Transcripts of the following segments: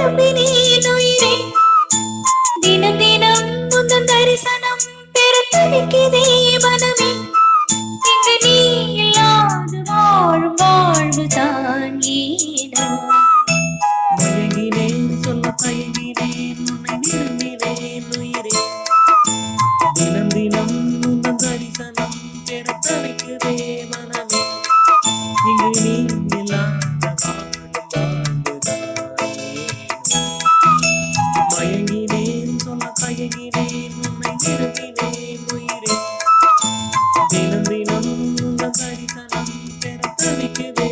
விரும்பினேன் உயிரே. தினம் தினம் முந்தன் தரிசனம் பெற தவிக்குதே மனமே. இங்கு நீ இல்லாது வாழும் வாழ்வு தான் ஏனோ. மயங்கினேன் சொல்ல தயங்கினேன் உன்னை விரும்பினேன் உயிரே. தினம் தினம் முந்தன் தரிசனம் பெற தவிக்குதே மனமே. இங்கு நீ இல்லாத மயங்கினேன் சொல்ல தயங்கினேன் உன்னை விரும்பினேன் உயிரே. தினம் தினம் உந்தன் தரிசனம் பெற தவிக்குதே.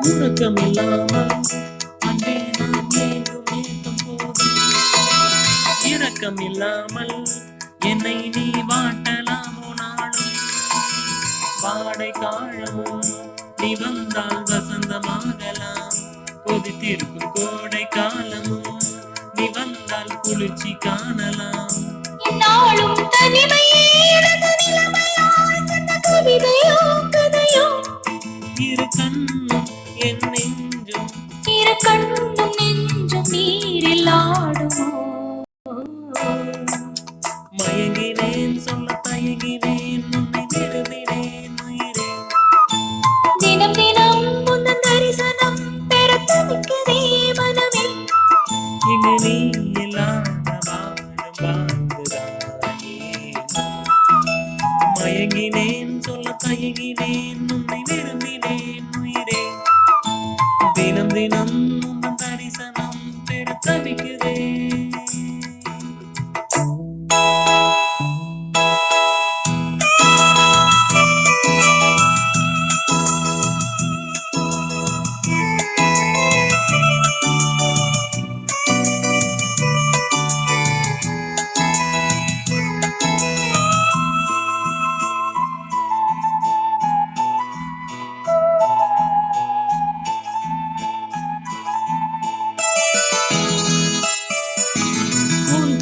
உறக்கமில்லாமல் அன்பே நான் ஏங்கும் ஏக்கம் போதும். இரக்கமில்லாமல் என்னை நீ வாட்டலாமோ நாளும். வாடை காலமும் நீ வந்தால் வசந்தமாகலாம். கொதித்திருக்கும் கோடை காலமும் நீ வந்தால் குளிர்ச்சி காணலாம். என்னாலும் தனிமையே எனது நிலைமையாய் கண்ட கவிதையோ கதையோ. இரு கண்ணும் என் நெஞ்சும் இரு கண்ணும் நெஞ்சும் நீரில் ஆடுமோ. மயங்கினேன் சொல்ல தயங்கினேன் உன்னை விரும்பினேன் உயிரே. தினம் தினம் முந்தன் தரிசனம் பெற தவிக்குதே மனமே. இங்கு நீ இல்லாத வாழும் வாழ்ந்துதானே. மயங்கினேன் சொல்ல தயங்கினேன் உன்னை விரும்பினேன் உயிரே. தினம் தினம் உந்தன் தரிசனம் பெற தவிக்குதே.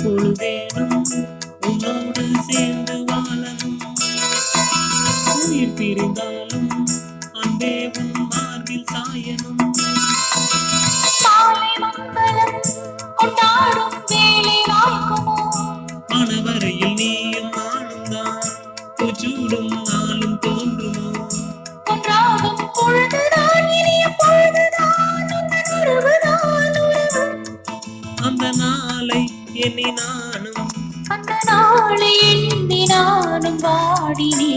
பொழுதேனும் உன்னோடு சேர்ந்து வாழணும். உயிர் பிரிந்தாலும் அன்பே உன் மார்பில் சாயணும். மாலை மங்களம் கொண்டாடும் வேளை வாய்க்குமோ. மனவரையில் நீயும் நானும் தான் பூச்சூடும் நாளும் தோன்றுமோ. ஒன்றாகும் பொழுதுதான் இனிய பொழுதுதான் உந்தன் உறவுதான் உறவு. அந்த நாளை எண்ணி நானும் அந்த நாளை எண்ணி நானும் வாடினேன்.